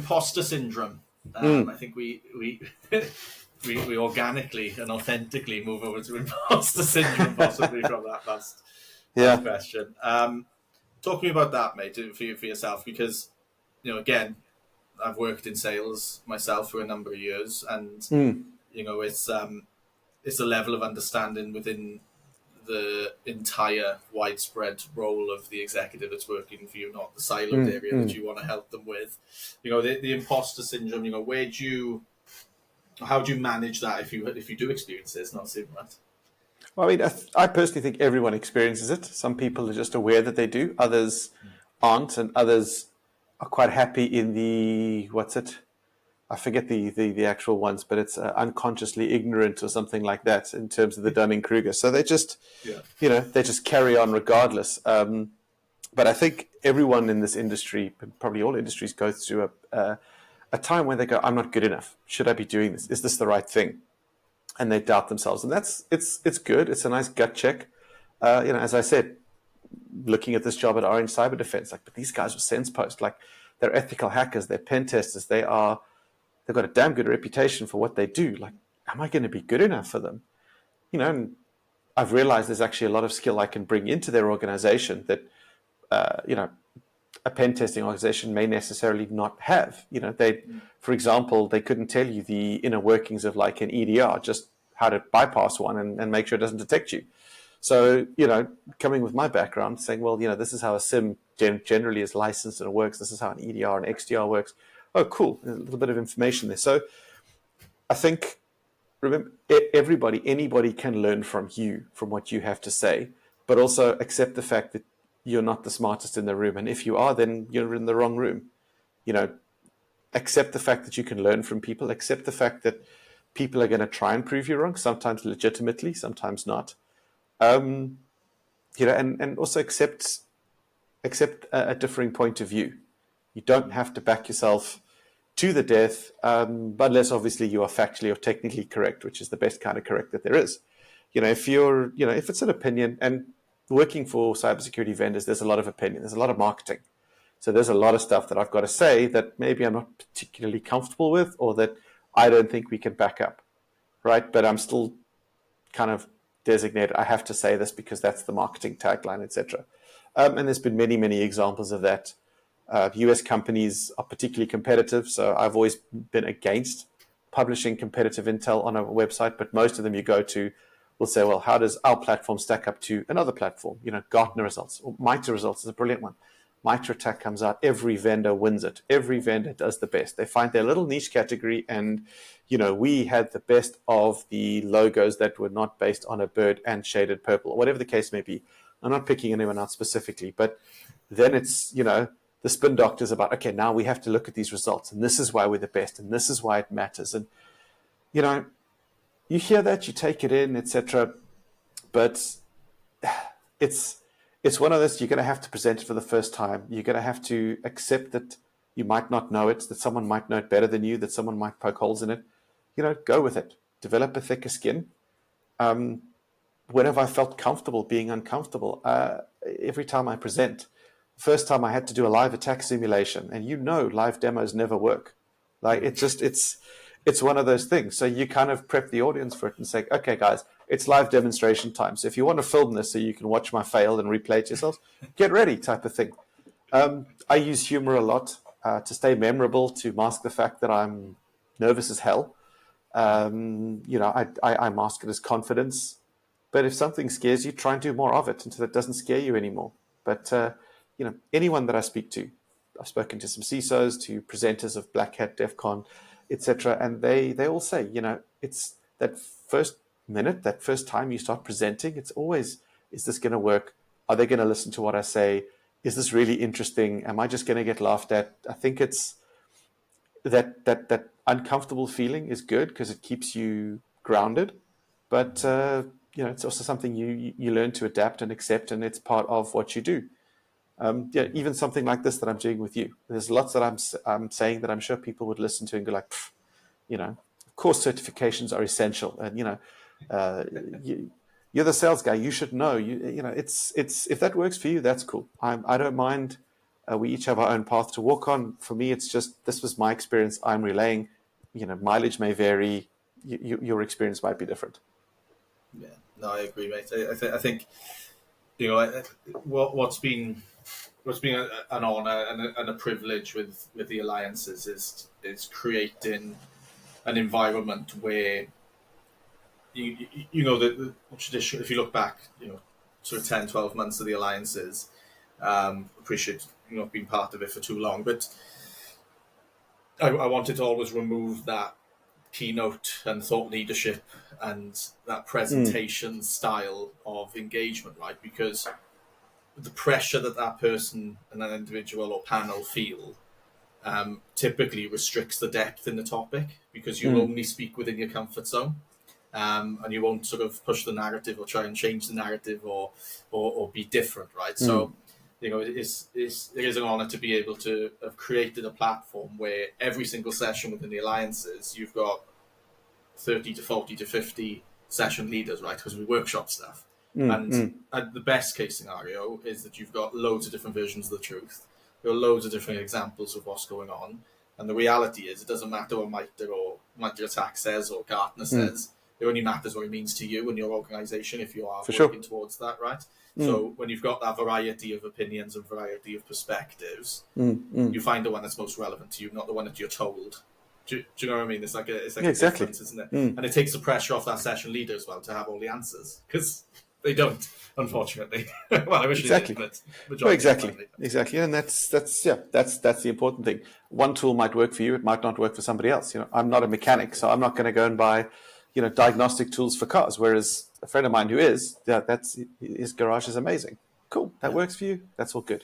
imposter syndrome. I think we we organically and authentically move over to imposter syndrome, possibly from that last question. Talk to me about that, mate, for yourself, because again, I've worked in sales myself for a number of years, and it's a level of understanding within the entire widespread role of the executive that's working for you, not the siloed area that you want to help them with. The imposter syndrome. How do you manage that if you do experience this? Not saying that. Well, I mean, I personally think everyone experiences it. Some people are just aware that they do, others aren't, and others are quite happy in the I forget the actual ones, but it's unconsciously ignorant or something like that in terms of the Dunning-Kruger. So they just, they just carry on regardless. But I think everyone in this industry, probably all industries, go through a time where they go, "I'm not good enough. Should I be doing this? Is this the right thing?" And they doubt themselves, and it's good. It's a nice gut check. As I said, looking at this job at Orange Cyber Defense, but these guys were SensePost, they're ethical hackers, they're pen testers, they've got a damn good reputation for what they do. Am I going to be good enough for them? And I've realized there's actually a lot of skill I can bring into their organization that, a pen testing organization may necessarily not have. For example, they couldn't tell you the inner workings of an EDR, just how to bypass one and make sure it doesn't detect you. So, coming with my background, saying, well, this is how a SIM generally is licensed and it works. This is how an EDR and XDR works. Oh, cool. A little bit of information there. So I think, remember, anybody can learn from you, from what you have to say, but also accept the fact that you're not the smartest in the room. And if you are, then you're in the wrong room. Accept the fact that you can learn from people. Accept the fact that people are going to try and prove you wrong, sometimes legitimately, sometimes not. And also accept a differing point of view. You don't have to back yourself to the death, but unless obviously you are factually or technically correct, which is the best kind of correct that there is. If it's an opinion, and working for cybersecurity vendors, there's a lot of opinion, there's a lot of marketing. So there's a lot of stuff that I've got to say that maybe I'm not particularly comfortable with, or that I don't think we can back up, right? But I'm still kind of designated, I have to say this because that's the marketing tagline, etc. And there's been many, many examples of that. US companies are particularly competitive, so I've always been against publishing competitive intel on a website, but most of them you go to will say, well, how does our platform stack up to another platform? Gartner results, or MITRE results is a brilliant one. MITRE attack comes out, every vendor wins it. Every vendor does the best. They find their little niche category, and, we had the best of the logos that were not based on a bird and shaded purple, or whatever the case may be. I'm not picking anyone out specifically, but then it's, the spin doctors about, okay, now we have to look at these results, and this is why we're the best, and this is why it matters. And, you hear that, you take it in, etc. But it's one of those, you're going to have to present it for the first time. You're going to have to accept that you might not know it, that someone might know it better than you, that someone might poke holes in it. Go with it. Develop a thicker skin. When have I felt comfortable being uncomfortable? Every time I present. First time I had to do a live attack simulation, and live demos never work. It's one of those things. So you kind of prep the audience for it and say, okay, guys, it's live demonstration time. So if you want to film this so you can watch my fail and replay it yourselves, get ready, type of thing. I use humor a lot to stay memorable, to mask the fact that I'm nervous as hell. I mask it as confidence. But if something scares you, try and do more of it until it doesn't scare you anymore. But, anyone that I speak to, I've spoken to some CISOs, to presenters of Black Hat, DEF CON, etc., and they all say, it's that first minute, that first time you start presenting, it's always, is this going to work? Are they going to listen to what I say? Is this really interesting? Am I just going to get laughed at? I think it's that uncomfortable feeling is good because it keeps you grounded, but it's also something you learn to adapt and accept, and it's part of what you do. Even something like this that I'm doing with you. There's lots that I'm saying that I'm sure people would listen to and go like, of course certifications are essential, and you're the sales guy. You should know. It's if that works for you, that's cool. I don't mind We each have our own path to walk on. For me, it's just, this was my experience. I'm relaying. Mileage may vary. Your experience might be different. Yeah, no, I agree, mate. I think what's been an honour and a privilege with the alliances is creating an environment where the tradition. If you look back, sort of 10, 12 months of the alliances, appreciate not being part of it for too long, but I wanted to always remove that keynote and thought leadership and that presentation style of engagement, right? Because the pressure that person and an individual or panel feel typically restricts the depth in the topic, because you'll only speak within your comfort zone, and you won't sort of push the narrative or try and change the narrative or be different, right? So it is an honor to be able to have created a platform where every single session within the alliances, you've got 30 to 40 to 50 session leaders, right? Because we workshop stuff. And the best case scenario is that you've got loads of different versions of the truth. There are loads of different examples of what's going on. And the reality is, it doesn't matter what Mitre Attack says or Gartner says. It only matters what it means to you and your organization if you are working towards that, right? So when you've got that variety of opinions and variety of perspectives, you find the one that's most relevant to you, not the one that you're told. Do you know what I mean? It's like a exactly. difference, isn't it? And it takes the pressure off that session leader as well to have all the answers, because they don't, unfortunately. Well, I wish they did, but exactly. And that's the important thing. One tool might work for you; it might not work for somebody else. I'm not a mechanic, so I'm not going to go and buy, diagnostic tools for cars. Whereas a friend of mine who is, that's his garage is amazing. Cool, that works for you. That's all good.